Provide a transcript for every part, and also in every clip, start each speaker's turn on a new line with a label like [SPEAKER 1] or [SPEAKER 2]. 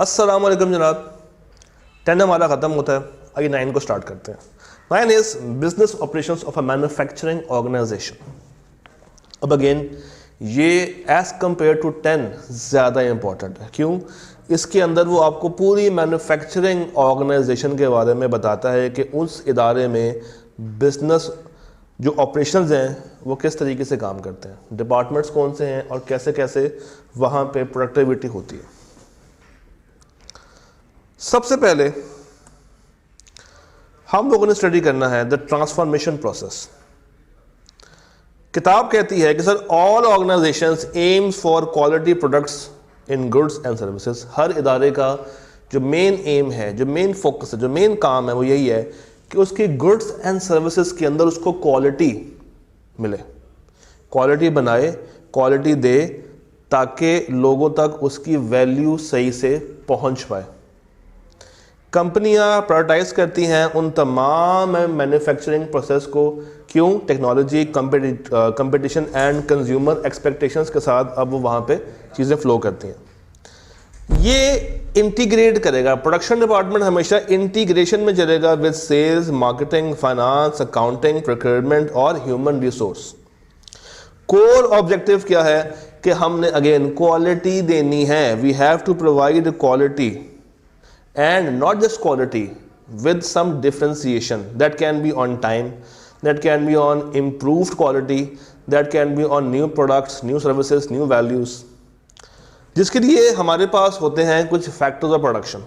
[SPEAKER 1] अस्सलाम वालेकुम जनाब। 10 हमारा ख़त्म होता है, आइए 9 को स्टार्ट करते हैं। 9 is business operations of a manufacturing organisation. अब अगेन ये एज़ कम्पेयर टू 10 ज़्यादा इंपॉर्टेंट है। क्यों? इसके अंदर वो आपको पूरी मैन्युफैक्चरिंग ऑर्गेनाइजेशन के बारे में बताता है कि उस इदारे में बिजनेस जो ऑपरेशंस हैं वो किस तरीके से काम करते हैं, डिपार्टमेंट्स कौन से हैं और कैसे कैसे वहाँ पे प्रोडक्टिविटी होती है। सबसे पहले हम लोगों ने स्टडी करना है द ट्रांसफॉर्मेशन प्रोसेस। किताब कहती है कि sir all organizations aims for quality products in goods and services. हर इदारे का जो मेन एम है, जो मेन फोकस है, जो मेन काम है वो यही है कि उसकी गुड्स एंड सर्विसेज के अंदर उसको क्वालिटी मिले, क्वालिटी बनाए, क्वालिटी दे, ताकि लोगों तक उसकी वैल्यू सही से पहुंच पाए। कंपनियां प्रायोरिटाइज करती हैं उन तमाम मैन्युफैक्चरिंग प्रोसेस को। क्यों? Technology, competition and consumer expectations के साथ अब वो वहाँ पे चीज़ें फ्लो करती हैं। ये इंटीग्रेट करेगा, प्रोडक्शन डिपार्टमेंट हमेशा इंटीग्रेशन में चलेगा with sales, marketing, finance, accounting, procurement और ह्यूमन रिसोर्स। कोर ऑब्जेक्टिव क्या है कि हमने अगेन क्वालिटी देनी है। We have to provide quality and not just quality, with some differentiation that can be on time, that can be on improved quality, that can be on new products, new services, new values, जिसके लिए हमारे पास होते हैं कुछ factors of production,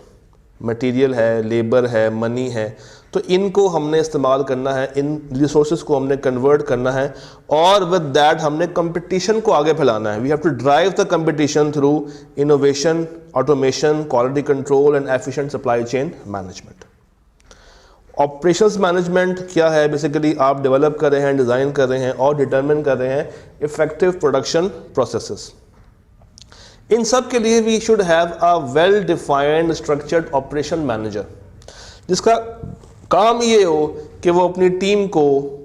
[SPEAKER 1] material है, labour है, money है। तो इनको हमने इस्तेमाल करना है, इन रिसोर्सेज को हमने कन्वर्ट करना है और विद दैट हमने कंपटीशन को आगे फैलाना है। We have to drive the competition through innovation, automation, quality control and efficient supply chain management. Operations management क्या है? बेसिकली आप डेवलप कर रहे हैं, डिज़ाइन कर रहे हैं और डिटरमिन कर रहे हैं इफेक्टिव प्रोडक्शन प्रोसेसेस। इन सब के लिए we should have a well defined structured operation manager, जिसका काम ये हो कि वो अपनी टीम को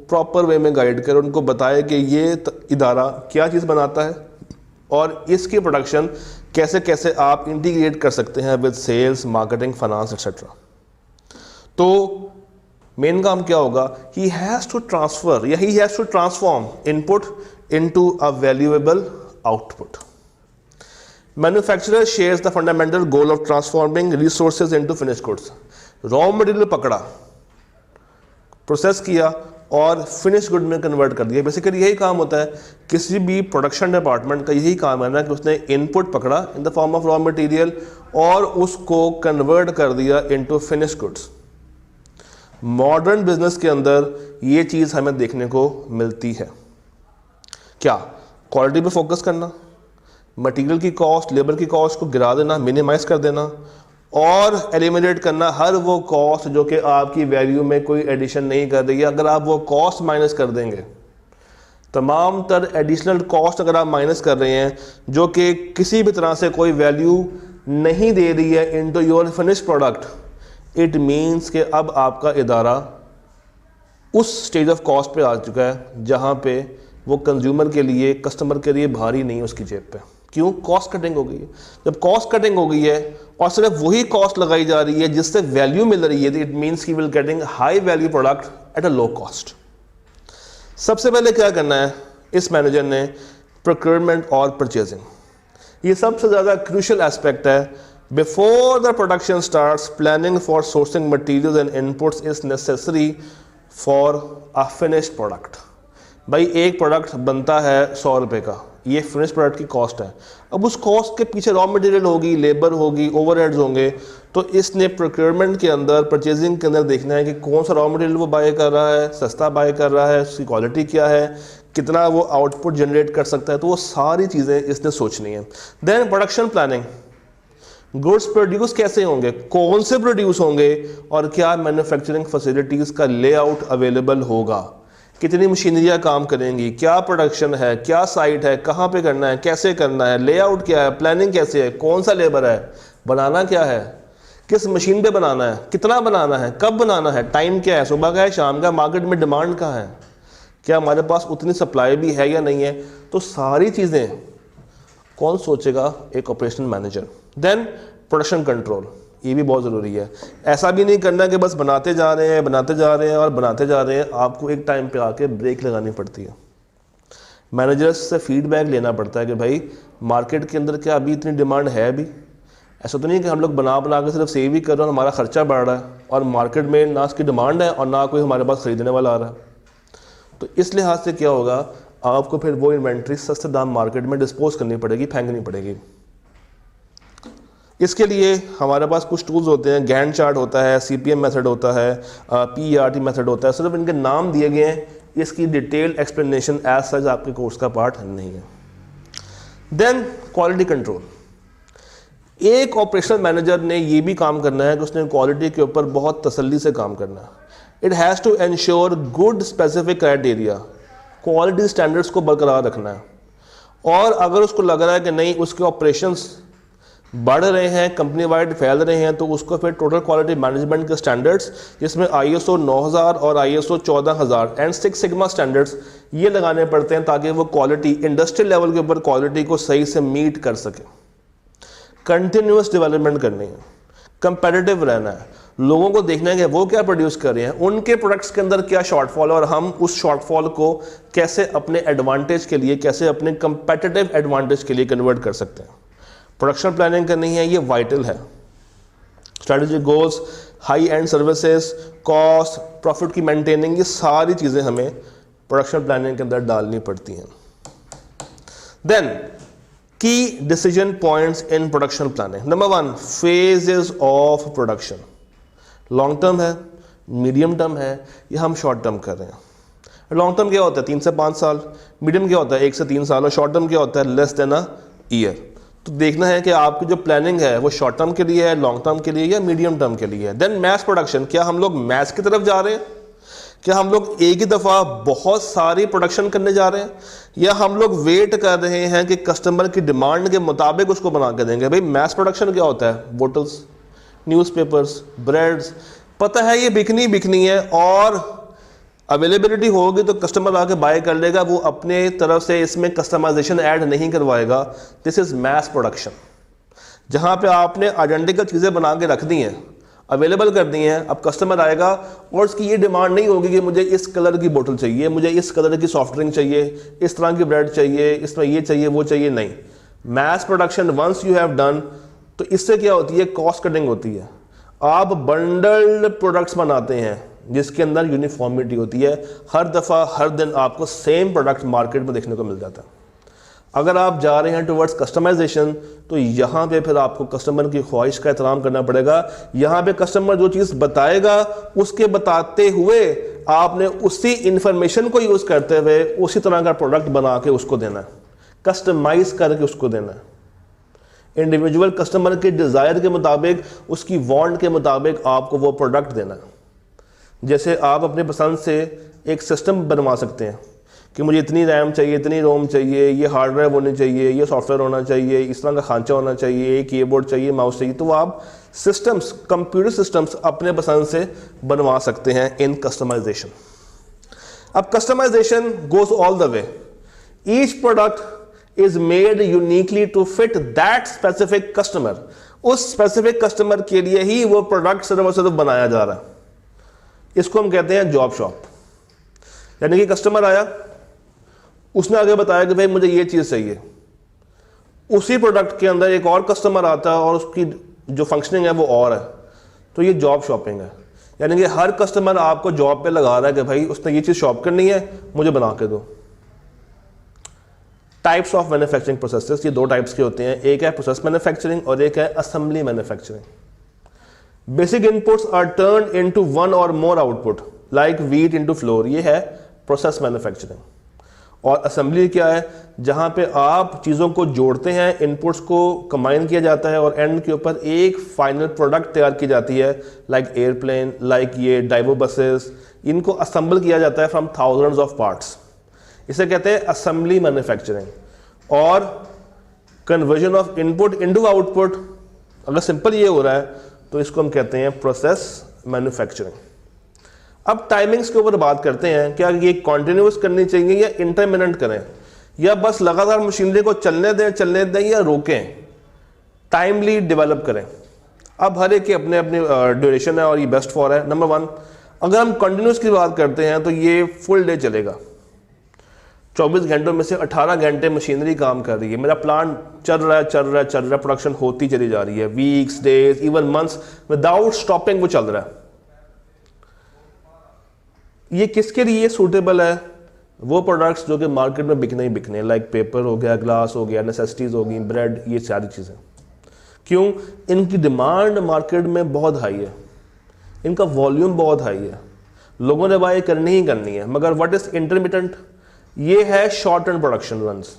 [SPEAKER 1] प्रॉपर वे में गाइड करे, उनको बताए कि ये इदारा क्या चीज़ बनाता है और इसकी प्रोडक्शन कैसे कैसे आप इंटीग्रेट कर सकते हैं with sales, marketing, finance etcetera. तो मेन काम क्या होगा? ही हैज़ टू ट्रांसफर या he has to transform input into a valuable output. Manufacturer shares the fundamental goal of transforming resources into finished goods. Raw material पकड़ा, process किया और finish good में convert कर दिया। बेसिकली यही काम होता है किसी भी प्रोडक्शन डिपार्टमेंट का, यही काम है ना कि उसने इनपुट पकड़ा in the form of raw material और उसको कन्वर्ट कर दिया into finish goods. Modern business के अंदर ये चीज़ हमें देखने को मिलती है। क्या? क्वालिटी पे फोकस करना, मटेरियल की कॉस्ट, लेबर की कॉस्ट को गिरा देना, मिनिमाइज कर देना और एलिमिनेट करना हर वो कॉस्ट जो कि आपकी वैल्यू में कोई एडिशन नहीं कर रही है। अगर आप वो कॉस्ट माइनस कर देंगे, तमाम तर एडिशनल कॉस्ट अगर आप माइनस कर रहे हैं जो कि किसी भी तरह से कोई वैल्यू नहीं दे रही है into your finish product, it means कि अब आपका इदारा उस स्टेज ऑफ कॉस्ट पे आ चुका है जहाँ पे वो कंज्यूमर के लिए, कस्टमर के लिए भारी नहीं है उसकी जेब पे। क्यों? कॉस्ट कटिंग हो गई है। जब कॉस्ट कटिंग हो गई है और सिर्फ वही कॉस्ट लगाई जा रही है जिससे वैल्यू मिल रही है, इट मीन्स की will getting high value product at a low cost. सबसे पहले क्या करना है इस मैनेजर ने? प्रोक्योरमेंट और परचेजिंग, ये सबसे ज़्यादा क्रूशियल एस्पेक्ट है। Before the production starts, planning for sourcing materials and inputs is necessary for a finished product. भाई एक प्रोडक्ट बनता है 100 रुपये का, ये फिनिश प्रोडक्ट की कॉस्ट है। अब उस कॉस्ट के पीछे रॉ मटेरियल होगी, लेबर होगी, ओवरहेड्स होंगे। तो इसने प्रोक्योरमेंट के अंदर, परचेजिंग के अंदर देखना है कि कौन सा रॉ मटेरियल वो बाय कर रहा है, सस्ता बाय कर रहा है, उसकी क्वालिटी क्या है, कितना वो आउटपुट जनरेट कर सकता है। तो वो सारी चीज़ें इसने सोचनी है। Then production planning, goods produce कैसे होंगे, कौन से प्रोड्यूस होंगे और क्या मैन्युफैक्चरिंग फैसिलिटीज़ का लेआउट अवेलेबल होगा, कितनी मशीनरियाँ काम करेंगी, क्या प्रोडक्शन है, क्या साइट है, कहाँ पे करना है, कैसे करना है, लेआउट क्या है, प्लानिंग कैसे है, कौन सा लेबर है, बनाना क्या है, किस मशीन पे बनाना है, कितना बनाना है, कब बनाना है, टाइम क्या है, सुबह का है, शाम का, मार्केट में डिमांड कहाँ है, क्या हमारे पास उतनी सप्लाई भी है या नहीं है। तो सारी चीज़ें कौन सोचेगा? एक operation manager. Then production control, ये भी बहुत ज़रूरी है। ऐसा भी नहीं करना कि बस बनाते जा रहे हैं और बनाते जा रहे हैं, आपको एक टाइम पे आके ब्रेक लगानी पड़ती है। मैनेजर्स से फीडबैक लेना पड़ता है कि भाई मार्केट के अंदर क्या अभी इतनी डिमांड है अभी, ऐसा तो नहीं कि हम लोग बना के सिर्फ सेव ही कर रहे हैं और हमारा खर्चा बढ़ रहा है और मार्केट में ना उसकी डिमांड है और ना कोई हमारे पास ख़रीदने वाला आ रहा है। तो इस लिहाज से क्या होगा, आपको फिर वो इन्वेंट्री सस्ते दाम मार्केट में डिस्पोज करनी पड़ेगी, फेंकनी पड़ेगी। इसके लिए हमारे पास कुछ टूल्स होते हैं, गैंट चार्ट होता है, CPM मेथड होता है, PERT मेथड होता है। सिर्फ इनके नाम दिए गए हैं, इसकी डिटेल एक्सप्लेनेशन एज सच आपके कोर्स का पार्ट नहीं है। देन क्वालिटी कंट्रोल, एक ऑपरेशनल मैनेजर ने ये भी काम करना है कि उसने क्वालिटी के ऊपर बहुत तसल्ली से काम करना है। It has to ensure good specific criteria, quality standards को बरकरार रखना है। और अगर उसको लग रहा है कि नहीं उसके ऑपरेशंस बढ़ रहे हैं, कंपनी वाइड फैल रहे हैं, तो उसको फिर टोटल क्वालिटी मैनेजमेंट के स्टैंडर्ड्स जिसमें ISO 9000 और ISO 14000 एंड 6 सिग्मा स्टैंडर्ड्स ये लगाने पड़ते हैं ताकि वो क्वालिटी इंडस्ट्रियल लेवल के ऊपर क्वालिटी को सही से मीट कर सके। कंटिन्यूस डेवलपमेंट करनी है, कंपेटिटिव रहना है, लोगों को देखना है कि वो क्या प्रोड्यूस कर रहे हैं, उनके प्रोडक्ट्स के अंदर क्या शॉर्टफॉल है और हम उस शॉर्टफॉल को कैसे अपने एडवांटेज के लिए, कैसे अपने कंपेटिटिव एडवांटेज के लिए कन्वर्ट कर सकते हैं। प्रोडक्शन प्लानिंग करनी है, ये वाइटल है। Strategic goals, high and services, cost, profit की मेंटेनिंग, ये सारी चीज़ें हमें प्रोडक्शन प्लानिंग के अंदर डालनी पड़ती हैं। देन की decision points in production planning. Number 1, phases of production. Long term है, मीडियम टर्म है, या हम शॉर्ट टर्म कर रहे हैं। लॉन्ग टर्म क्या होता है 3 से 5 साल, मीडियम क्या होता है 1 से 3 साल, और शॉर्ट टर्म क्या होता है लेस देन अ ईयर। तो देखना है कि आपकी जो प्लानिंग है वो शॉर्ट टर्म के लिए है, लॉन्ग टर्म के लिए या मीडियम टर्म के लिए है। देन मैस प्रोडक्शन, क्या हम लोग मैस की तरफ जा रहे हैं, क्या हम लोग एक ही दफ़ा बहुत सारी प्रोडक्शन करने जा रहे हैं, या हम लोग वेट कर रहे हैं कि कस्टमर की डिमांड के मुताबिक उसको बना के देंगे। भाई मैस प्रोडक्शन क्या होता है, बोटल्स, न्यूज़पेपर्स, ब्रेड्स, पता है ये बिकनी है और अवेलेबिलिटी होगी तो कस्टमर आके बाय कर लेगा, वो अपने तरफ से इसमें कस्टमाइजेशन ऐड नहीं करवाएगा। दिस इज़ मैस प्रोडक्शन, जहाँ पे आपने आइडेंटिकल चीज़ें बना के रख दी हैं, अवेलेबल कर दी हैं, अब कस्टमर आएगा और उसकी ये डिमांड नहीं होगी कि मुझे इस कलर की बोतल चाहिए, मुझे इस कलर की सॉफ्ट ड्रिंक चाहिए, इस तरह की ब्रेड चाहिए, इसमें ये चाहिए वो चाहिए, नहीं। Mass production once you have done, तो इससे क्या होती है, कॉस्ट कटिंग होती है। आप बंडल्ड प्रोडक्ट्स बनाते हैं जिसके अंदर यूनिफॉर्मिटी होती है, हर दफ़ा हर दिन आपको सेम प्रोडक्ट मार्केट में देखने को मिल जाता है। अगर आप जा रहे हैं टुवर्ड्स कस्टमाइजेशन, तो यहाँ पे फिर आपको कस्टमर की ख्वाहिश का एहतराम करना पड़ेगा। यहाँ पे कस्टमर जो चीज़ बताएगा उसके बताते हुए आपने उसी इंफॉर्मेशन को यूज़ करते हुए उसी तरह का प्रोडक्ट बना के उसको देना है, कस्टमाइज करके उसको देना है। इंडिविजुअल कस्टमर के डिज़ायर के मुताबिक, उसकी वांट के मुताबिक आपको वो प्रोडक्ट देना है। जैसे आप अपने पसंद से एक सिस्टम बनवा सकते हैं कि मुझे इतनी रैम चाहिए, इतनी रोम चाहिए, ये हार्डवेयर होनी चाहिए, ये सॉफ्टवेयर होना चाहिए, इस तरह का खांचा होना चाहिए, ये कीबोर्ड चाहिए, माउस चाहिए। तो आप सिस्टम्स, कंप्यूटर सिस्टम्स अपने पसंद से बनवा सकते हैं इन कस्टमाइजेशन। अब customization goes all the way, each product is made uniquely to fit that specific customer. उस स्पेसिफिक कस्टमर के लिए ही वो प्रोडक्ट सिर्फ और सिर्फ बनाया जा रहा है। इसको हम कहते हैं जॉब शॉप। यानी कि कस्टमर आया, उसने आगे बताया कि भाई मुझे ये चीज़ चाहिए, उसी प्रोडक्ट के अंदर एक और कस्टमर आता है और उसकी जो फंक्शनिंग है वो और है, तो ये जॉब शॉपिंग है। यानी कि हर कस्टमर आपको जॉब पे लगा रहा है कि भाई उसने ये चीज़ शॉप करनी है, मुझे बना के दो। टाइप्स ऑफ मैन्युफैक्चरिंग प्रोसेसेस, ये 2 टाइप्स के होते हैं, एक है प्रोसेस मैन्युफैक्चरिंग और एक है assembly manufacturing. Basic inputs are turned into 1 और more output like wheat into flour, ये है प्रोसेस मैन्युफैक्चरिंग। और असेंबली क्या है, जहां पे आप चीज़ों को जोड़ते हैं, इनपुट्स को कंबाइन किया जाता है और एंड के ऊपर एक फाइनल प्रोडक्ट तैयार की जाती है, लाइक एयरप्लेन, लाइक ये डाइवो बसेस, इनको असेंबल किया जाता है फ्रॉम थाउजेंड्स ऑफ पार्ट्स। इसे कहते हैं असेंबली मैन्युफैक्चरिंग। और conversion of input into output, अगर सिंपल ये हो रहा है तो इसको हम कहते हैं प्रोसेस मैन्युफैक्चरिंग। अब टाइमिंग्स के ऊपर बात करते हैं, क्या ये कॉन्टिन्यूस करनी चाहिए या इंटरमिनेंट करें, या बस लगातार मशीनरी को चलने दें या रोकें, टाइमली डेवलप करें। अब हर एक की अपने अपने ड्यूरेशन है और ये बेस्ट फॉर है। नंबर 1, अगर हम कंटिन्यूस की बात करते हैं तो ये फुल डे चलेगा। 24 घंटों में से 18 घंटे मशीनरी काम कर रही है, मेरा प्लांट चल रहा है, प्रोडक्शन होती चली जा रही है, weeks, days, even months, without stopping वो चल रहा है। ये किसके लिए सूटेबल है? वो प्रोडक्ट्स जो कि मार्केट में बिकने ही बिकने, लाइक पेपर हो गया, ग्लास हो गया, नेसेसिटीज़ हो गई, ब्रेड, ये सारी चीज़ें। क्यों? इनकी डिमांड मार्केट में बहुत हाई है, इनका वॉल्यूम बहुत हाई है, लोगों ने बाय करनी ही करनी है। मगर व्हाट इज इंटरमिटेंट? ये है शॉर्ट टर्म प्रोडक्शन रन्स।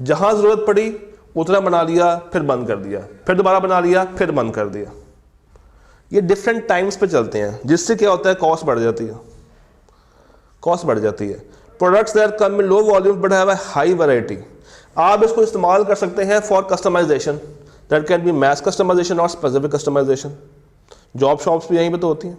[SPEAKER 1] जहां ज़रूरत पड़ी उतना बना लिया, फिर बंद कर दिया, फिर दोबारा बना लिया, फिर बंद कर दिया। ये डिफरेंट टाइम्स पे चलते हैं, जिससे क्या होता है, कॉस्ट बढ़ जाती है, कॉस्ट बढ़ जाती है। Products that come in low volume but have a high variety, आप इसको इस्तेमाल कर सकते हैं for customization, that can be mass customization और स्पेसिफिक कस्टमाइजेशन। जॉब शॉप्स भी यहीं पे तो होती हैं।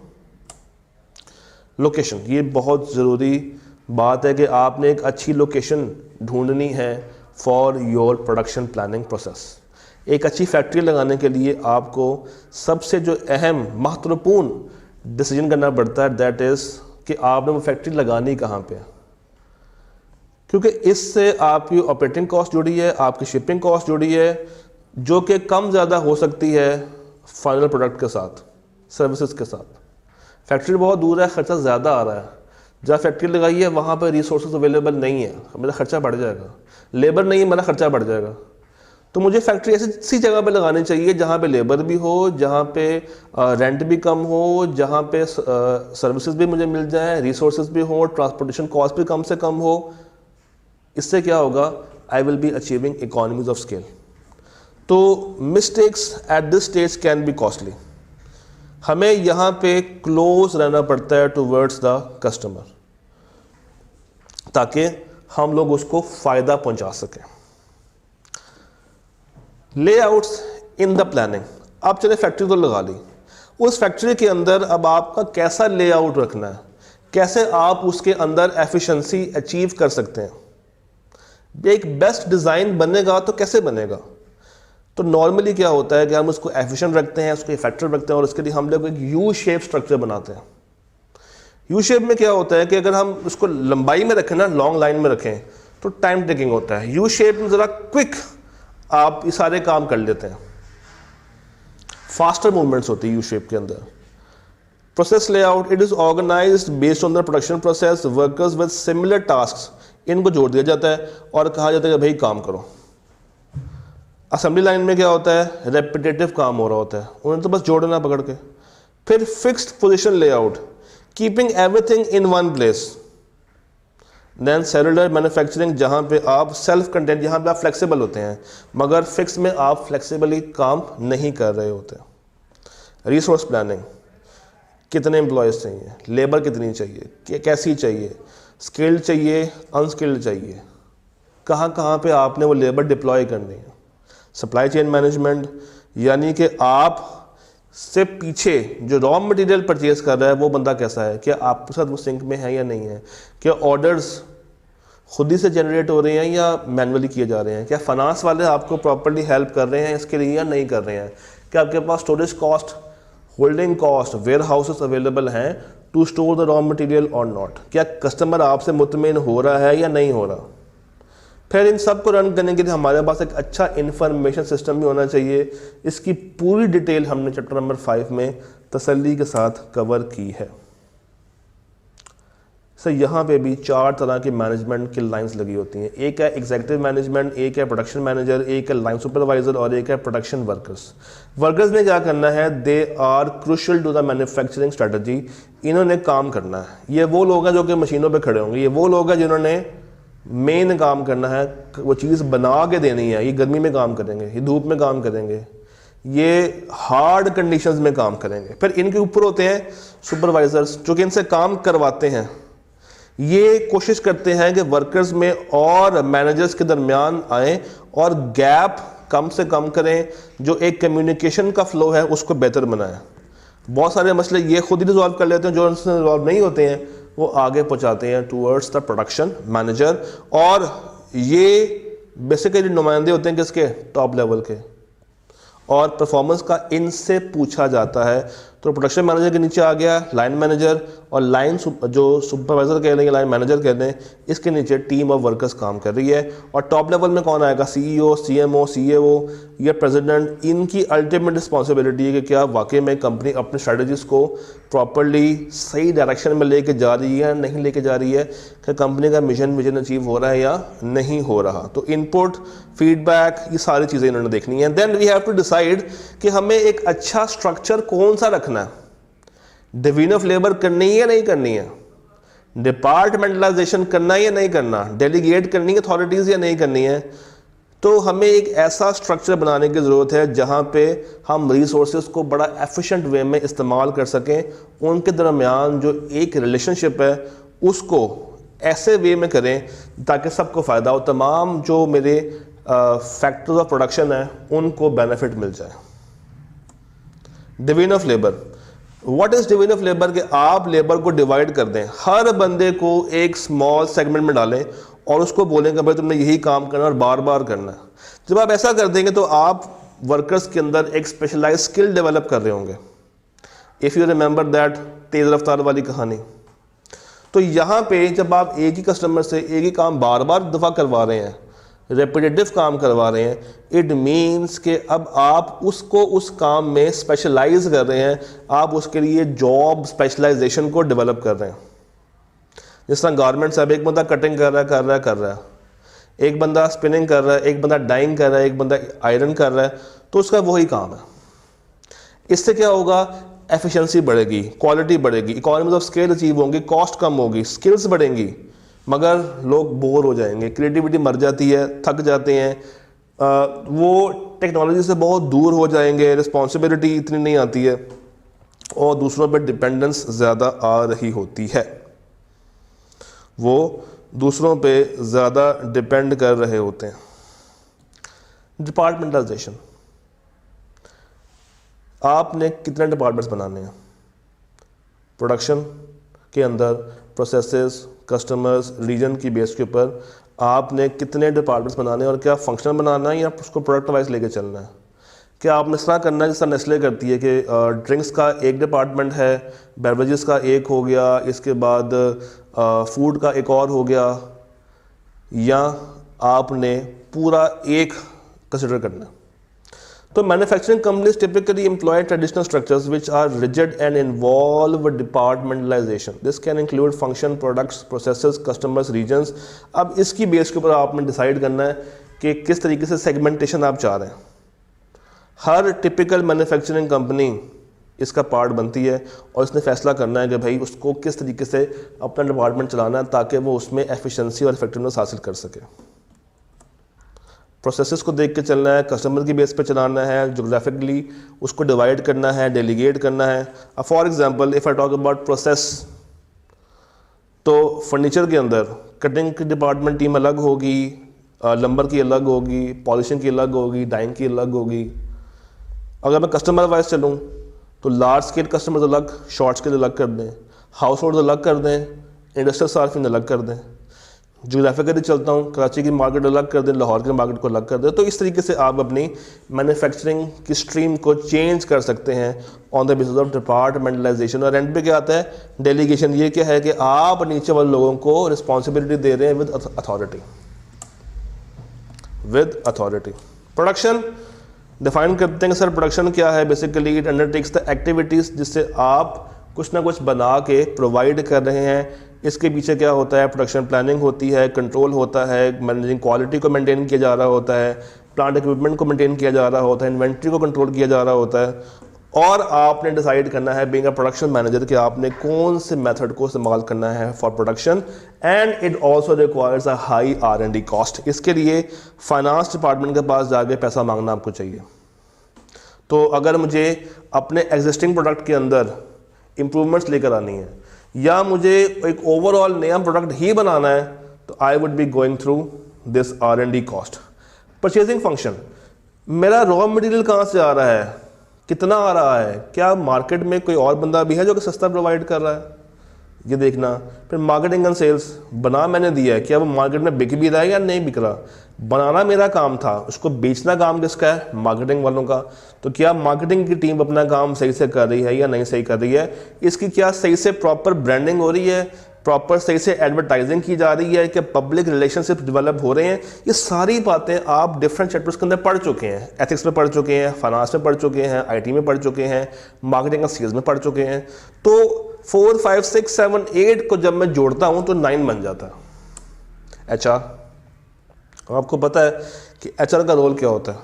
[SPEAKER 1] लोकेशन, ये बहुत ज़रूरी बात है कि आपने एक अच्छी लोकेशन ढूंढनी है for your production planning process. एक अच्छी फैक्ट्री लगाने के लिए आपको सबसे जो अहम महत्वपूर्ण डिसीजन करना पड़ता है, दैट इज़ कि आपने वो फैक्ट्री लगानी कहाँ पे है, क्योंकि इससे आपकी ऑपरेटिंग कॉस्ट जुड़ी है, आपकी शिपिंग कॉस्ट जुड़ी है, जो कि कम ज़्यादा हो सकती है फाइनल प्रोडक्ट के साथ, सर्विसेज के साथ। फैक्ट्री बहुत दूर है, खर्चा ज़्यादा आ रहा है, जहाँ फैक्ट्री लगाई है वहाँ पर रिसोर्सेज अवेलेबल नहीं है, मेरा खर्चा बढ़ जाएगा, लेबर नहीं है, मेरा खर्चा बढ़ जाएगा। तो मुझे फैक्ट्री ऐसी जगह पे लगानी चाहिए जहाँ पे लेबर भी हो, जहाँ पे रेंट भी कम हो, जहाँ पे सर्विसेज भी मुझे मिल जाए, रिसोर्सेज भी हो, ट्रांसपोर्टेशन कॉस्ट भी कम से कम हो। इससे क्या होगा, I will be achieving economies of scale. तो mistakes at this stage can be costly. हमें यहाँ पे क्लोज रहना पड़ता है टूवर्ड्स द कस्टमर, ताकि हम लोग उसको फ़ायदा पहुँचा सकें। लेआउट्स इन द प्लानिंग, अब चले फैक्ट्री तो लगा ली, उस फैक्ट्री के अंदर अब आपका कैसा लेआउट रखना है, कैसे आप उसके अंदर एफिशिएंसी अचीव कर सकते हैं। एक बेस्ट डिज़ाइन बनेगा तो कैसे बनेगा? तो नॉर्मली क्या होता है कि हम उसको एफिशिएंट रखते हैं, उसको इफेक्टिव रखते हैं, और उसके लिए हम लोग एक यू शेप स्ट्रक्चर बनाते हैं। यू शेप में क्या होता है कि अगर हम उसको लंबाई में रखें ना, लॉन्ग लाइन में रखें, तो टाइम टेकिंग होता है। यू शेप में ज़रा क्विक आप ये सारे काम कर लेते हैं, फास्टर मूवमेंट्स होती है यू शेप के अंदर। Process layout, it is organised based on the production process, workers with similar task, इनको जोड़ दिया जाता है और कहा जाता है कि भाई काम करो। असेंबली लाइन में क्या होता है, रेपिटेटिव काम हो रहा होता है, उन्हें तो बस जोड़ना पकड़ के। फिर fixed position layout, keeping everything in one place. Then cellular manufacturing, जहाँ पे आप सेल्फ कंटेंट, जहाँ पे आप फ्लेक्सिबल होते हैं, मगर फिक्स में आप फ्लेक्सिबली काम नहीं कर रहे होते। रिसोर्स प्लानिंग, कितने एम्प्लॉयज़ चाहिए, लेबर कितनी चाहिए, कैसी चाहिए, स्किल्ड चाहिए, अनस्किल्ड चाहिए, कहाँ कहाँ पे आपने वो लेबर डिप्लॉय करनी है। सप्लाई चेन मैनेजमेंट, यानी कि आप से पीछे जो रॉ मटेरियल परचेज कर रहा है वो बंदा कैसा है, क्या आपके साथ वो सिंक में है या नहीं है, क्या ऑर्डर्स खुद ही से जनरेट हो रहे हैं या मैनुअली किए जा रहे हैं, क्या फाइनेंस वाले आपको प्रॉपर्ली हेल्प कर रहे हैं इसके लिए या नहीं कर रहे हैं, क्या आपके पास storage cost, holding cost, warehouses available हैं to store the raw material और नॉट, क्या कस्टमर आपसे मुतमिन हो रहा है या नहीं हो रहा। फिर इन सब को रन करने के लिए हमारे पास एक अच्छा इंफॉर्मेशन सिस्टम भी होना चाहिए। इसकी पूरी डिटेल हमने चैप्टर नंबर 5 में तसल्ली के साथ कवर की है। सर यहाँ पे भी 4 तरह की मैनेजमेंट की लाइंस लगी होती हैं। एक है एग्जीक्यूटिव मैनेजमेंट, एक है प्रोडक्शन मैनेजर, एक है लाइन सुपरवाइजर और एक है प्रोडक्शन वर्कर्स। वर्कर्स ने क्या करना है, they are crucial to the manufacturing strategy. इन्होंने काम करना है, ये वो लोग हैं जो कि मशीनों पे खड़े होंगे, ये वो लोग हैं जिन्होंने मेन काम करना है, वो चीज़ बना के देनी है। ये गर्मी में काम करेंगे, ये धूप में काम करेंगे, ये हार्ड कंडीशंस में काम करेंगे। फिर इनके ऊपर होते हैं सुपरवाइजर्स जो कि इनसे काम करवाते हैं। ये कोशिश करते हैं कि वर्कर्स में और मैनेजर्स के दरमियान आए और गैप कम से कम करें, जो एक कम्युनिकेशन का फ्लो है उसको बेहतर बनाएं। बहुत सारे मसले ये खुद ही रिजॉल्व कर लेते हैं, जो उनसे रिजॉल्व नहीं होते हैं वो आगे पहुंचाते हैं टूवर्ड्स द प्रोडक्शन मैनेजर, और ये बेसिकली नुमाइंदे होते हैं किसके, टॉप लेवल के। और परफॉर्मेंस का इनसे पूछा जाता है। तो प्रोडक्शन मैनेजर के नीचे आ गया लाइन मैनेजर, और लाइन जो सुपरवाइजर कह रहे हैं, लाइन मैनेजर कह रहे हैं, इसके नीचे टीम ऑफ वर्कर्स काम कर रही है। और टॉप लेवल में कौन आएगा? सीईओ, सीएमओ, सीएओ या प्रेसिडेंट। इनकी अल्टीमेट रिस्पॉन्सिबिलिटी है कि क्या वाकई में कंपनी अपने स्ट्रेटजीज को प्रॉपरली सही डायरेक्शन में लेके जा रही है या नहीं लेके जा रही है, कि कंपनी का विजन अचीव हो रहा है या नहीं हो रहा। तो इनपुट, फीडबैक, ये सारी चीज़ें इन्होंने देखनी है। Then we have to decide कि हमें एक अच्छा स्ट्रक्चर कौन सा रखना है। डिवीजन ऑफ लेबर करनी है या नहीं करनी है, डिपार्टमेंटलाइजेशन करना है या नहीं करना, डेलीगेट करनी है अथॉरिटीज़ या नहीं करनी है। तो हमें एक ऐसा स्ट्रक्चर बनाने की ज़रूरत है जहाँ पे हम रिसोर्सेज को बड़ा एफिशिएंट वे में इस्तेमाल कर सकें। उनके दरमियान जो एक रिलेशनशिप है उसको ऐसे वे में करें ताकि सबको फ़ायदा हो, तमाम जो मेरे फैक्टर्स ऑफ प्रोडक्शन है उनको बेनिफिट मिल जाए। Division of labour, what is division of labour? कि आप लेबर को डिवाइड कर दें, हर बंदे को एक स्मॉल सेगमेंट में डालें और उसको बोलेंगे भाई तुमने यही काम करना और बार बार करना है। जब आप ऐसा कर देंगे तो आप वर्कर्स के अंदर एक स्पेशलाइज स्किल डेवलप कर रहे होंगे। इफ़ यू रिमेंबर दैट तेज़ रफ्तार वाली कहानी, तो यहाँ पे जब आप एक ही कस्टमर से एक ही काम बार बार दफ़ा करवा रहे हैं, रेपिटेटिव काम करवा रहे हैं, इट मीन्स कि अब आप उसको उस काम में स्पेशलाइज कर रहे हैं, आप उसके लिए जॉब स्पेशलाइजेशन को डेवलप कर रहे हैं। जिस तरह गारमेंट्स, अब एक बंदा कटिंग कर रहा है, एक बंदा स्पिनिंग कर रहा है, एक बंदा डाइंग कर रहा है, एक बंदा आयरन कर रहा है, तो उसका वही काम है। इससे क्या होगा? एफिशिएंसी बढ़ेगी, क्वालिटी बढ़ेगी, इकोनॉमीज ऑफ स्केल अचीव होंगी, कॉस्ट कम होगी, स्किल्स बढ़ेंगी, मगर लोग बोर हो जाएंगे, क्रिएटिविटी मर जाती है, थक जाते हैं, वो टेक्नोलॉजी से बहुत दूर हो जाएंगे, रिस्पॉन्सिबिलिटी इतनी नहीं आती है और दूसरों पर डिपेंडेंस ज़्यादा आ रही होती है, वो दूसरों पे ज़्यादा डिपेंड कर रहे होते हैं। डिपार्टमेंटलाइजेशन, आपने कितने डिपार्टमेंट्स बनाने हैं? प्रोडक्शन के अंदर प्रोसेसेस, कस्टमर्स, रीजन की बेस के ऊपर आपने कितने डिपार्टमेंट्स बनाने हैं और क्या फंक्शनल बनाना है या उसको प्रोडक्ट वाइज लेके चलना है? क्या आपने इस तरह करना है जिस तरह नेस्ले करती है कि ड्रिंक्स का एक डिपार्टमेंट है, बेवरेजेस का एक हो गया, इसके बाद फूड का एक और हो गया, या आपने पूरा एक कंसिडर करना है? तो manufacturing companies typically employ traditional structures which are rigid and involve departmentalisation. This can include function, products, processes, customers, regions. अब इसकी बेस के ऊपर आपने डिसाइड करना है कि किस तरीके से सेगमेंटेशन आप चाह रहे हैं। हर टिपिकल मैन्युफैक्चरिंग कंपनी इसका पार्ट बनती है और इसने फैसला करना है कि भाई उसको किस तरीके से अपना डिपार्टमेंट चलाना है ताकि वो उसमें एफिशिएंसी और इफेक्टिवनेस हासिल कर सके। प्रोसेसेस को देख के चलना है, कस्टमर की बेस पे चलाना है, जोग्राफिकली उसको डिवाइड करना है, डेलीगेट करना है। अब for example if I talk about process, तो फर्नीचर के अंदर कटिंग की डिपार्टमेंट टीम अलग होगी, लंबर की अलग होगी, पॉलिशिंग की अलग होगी, डाइंग की अलग होगी। अगर मैं कस्टमर वाइज चलूँ तो लार्ज स्केल कस्टमर्स अलग, शॉर्ट स्केल अलग कर दें, हाउस होल्ड अलग कर दें, इंडस्ट्रियल सार्फिन अलग कर दें। जोग्राफिकली चलता हूँ, कराची की मार्केट अलग कर दें, लाहौर की मार्केट को अलग कर दें। तो इस तरीके से आप अपनी मैन्युफैक्चरिंग की स्ट्रीम को चेंज कर सकते हैं on the basis of departmentalisation. और एंड पे क्या आता है? डेलीगेशन। ये क्या है कि आप नीचे वाले लोगों को रिस्पॉन्सिबिलिटी दे रहे हैं विद अथॉरिटी। प्रोडक्शन डिफाइन करते हैं कि सर प्रोडक्शन क्या है? Basically it undertakes the activities जिससे आप कुछ ना कुछ बना के प्रोवाइड कर रहे हैं। इसके पीछे क्या होता है? प्रोडक्शन प्लानिंग होती है, कंट्रोल होता है, मैनेजिंग क्वालिटी को मेंटेन किया जा रहा होता है, प्लांट इक्विपमेंट को मेंटेन किया जा रहा होता है, इन्वेंट्री को कंट्रोल किया जा रहा होता है। और आपने डिसाइड करना है बीइंग अ प्रोडक्शन मैनेजर कि आपने कौन से मेथड को इस्तेमाल करना है for production. And it also requires a high R&D cost. इसके लिए फाइनेंस डिपार्टमेंट के पास जाके पैसा मांगना आपको चाहिए। तो अगर मुझे अपने एग्जिस्टिंग प्रोडक्ट के अंदर इम्प्रूवमेंट्स लेकर आनी है या मुझे एक ओवरऑल नया प्रोडक्ट ही बनाना है, तो I would be going through this R&D cost. Purchasing function, मेरा रॉ मटेरियल कहाँ से आ रहा है, कितना आ रहा है, क्या मार्केट में कोई और बंदा भी है जो कि सस्ता प्रोवाइड कर रहा है? ये देखना। फिर मार्केटिंग एंड सेल्स, बना मैंने दिया है, क्या वो मार्केट में बिक भी रहा है या नहीं बिक रहा, बनाना मेरा काम था, उसको बेचना काम किसका है, मार्केटिंग वालों का। तो क्या मार्केटिंग की टीम अपना काम सही से कर रही है या नहीं सही कर रही है, इसकी क्या सही से प्रॉपर ब्रांडिंग हो रही है, प्रॉपर सही से एडवर्टाइजिंग की जा रही है, कि पब्लिक रिलेशनशिप डेवलप हो रहे हैं। ये सारी बातें आप डिफरेंट चैप्टर्स के अंदर पढ़ चुके हैं, एथिक्स में पढ़ चुके हैं, फाइनेंस में पढ़ चुके हैं, आईटी में पढ़ चुके हैं, मार्केटिंग और सेल्स में पढ़ चुके हैं। तो 4, 5, 6, 7, 8 को जब मैं जोड़ता हूं तो 9 बन जाता है एचआर। आपको पता है कि एचआर का रोल क्या होता है।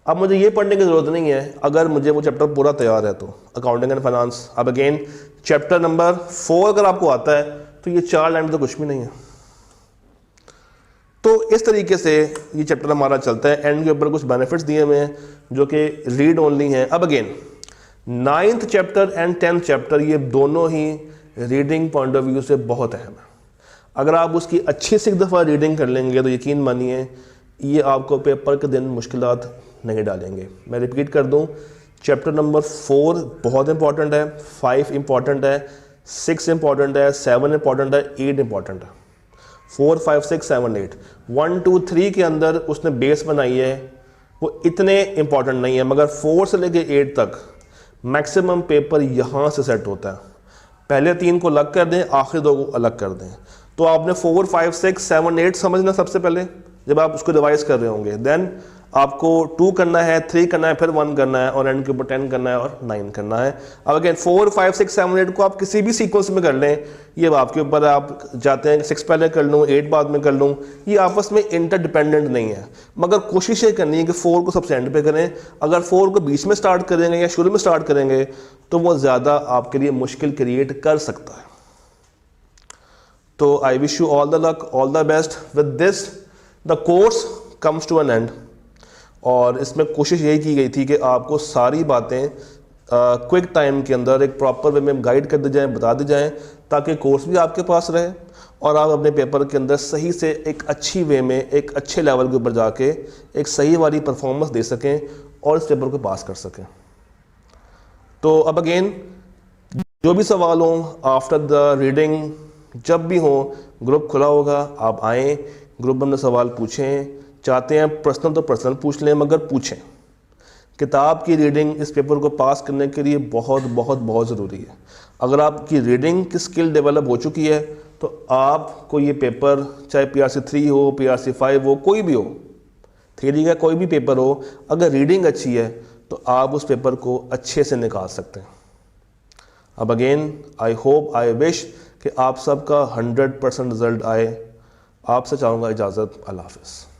[SPEAKER 1] अब मुझे ये पढ़ने की ज़रूरत नहीं है, अगर मुझे वो चैप्टर पूरा तैयार है तो अकाउंटिंग एंड फाइनेंस। अब अगेन चैप्टर नंबर 4 अगर आपको आता है तो ये 4 लाइन तो कुछ भी नहीं है। तो इस तरीके से ये चैप्टर हमारा चलता है। एंड के ऊपर कुछ बेनिफिट्स दिए हुए हैं जो कि रीड ओनली हैं। अब again 9th chapter and 10th chapter ये दोनों ही रीडिंग पॉइंट ऑफ व्यू से बहुत अहम है। अगर आप उसकी अच्छी से एक दफ़ा रीडिंग कर लेंगे तो यकीन मानिए ये आपको पेपर के दिन मुश्किलात नहीं डालेंगे। मैं रिपीट कर दूं, चैप्टर नंबर 4 बहुत इंपॉर्टेंट है, 5 इंपॉर्टेंट है, 6 इंपॉर्टेंट है, 7 इंपॉर्टेंट है, 8 इंपॉर्टेंट है। 4, 5, 6, 7, 8 1, 2, 3 के अंदर उसने बेस बनाई है, वो इतने इंपॉर्टेंट नहीं है, मगर 4 से लेके 8 तक मैक्सिमम पेपर यहाँ से सेट होता है। पहले 3 को अलग कर दें, आखिर 2 को अलग कर दें। तो आपने 4, 5, 6, 7, 8 समझना सबसे पहले जब आप उसको रिवाइज कर रहे होंगे। देन आपको 2 करना है, 3 करना है, फिर 1 करना है, और एंड के ऊपर 10 करना है और 9 करना है। अब अगेन 4, 5, 6, 7, 8 को आप किसी भी सीक्वेंस में कर लें, ये आपके ऊपर, आप जाते हैं 6 पहले कर लूँ, 8 बाद में कर लूँ, ये आपस में इंटरडिपेंडेंट नहीं है। मगर कोशिश ये करनी है कि 4 को सबसे एंड पे करें। अगर 4 को बीच में स्टार्ट करेंगे या शुरू में स्टार्ट करेंगे तो वो ज़्यादा आपके लिए मुश्किल क्रिएट कर सकता है। तो I wish you all the luck, all the best. With this the course comes to an end. और इसमें कोशिश यही की गई थी कि आपको सारी बातें क्विक टाइम के अंदर एक प्रॉपर वे में गाइड कर दी जाएँ, बता दी जाएँ, ताकि कोर्स भी आपके पास रहे और आप अपने पेपर के अंदर सही से एक अच्छी वे में, एक अच्छे लेवल के ऊपर जाके एक सही वाली परफॉर्मेंस दे सकें और इस पेपर को पास कर सकें। तो अब अगेन जो भी सवाल हो आफ्टर द रीडिंग, जब भी हो, ग्रुप खुला होगा, आप आएँ, ग्रुप में अपने सवाल पूछें। चाहते हैं पर्सनल तो पर्सनल पूछ लें, मगर पूछें। किताब की रीडिंग इस पेपर को पास करने के लिए बहुत बहुत बहुत ज़रूरी है। अगर आपकी रीडिंग की स्किल डेवलप हो चुकी है तो आपको ये पेपर, चाहे PRC 3 हो, PRC 5 हो, कोई भी हो, थ्योरी का कोई भी पेपर हो, अगर रीडिंग अच्छी है तो आप उस पेपर को अच्छे से निकाल सकते हैं। अब again I hope, I wish कि आप सबका 100% रिजल्ट आए। आपसे चाहूँगा इजाज़त। अल्लाह हाफ़िज़।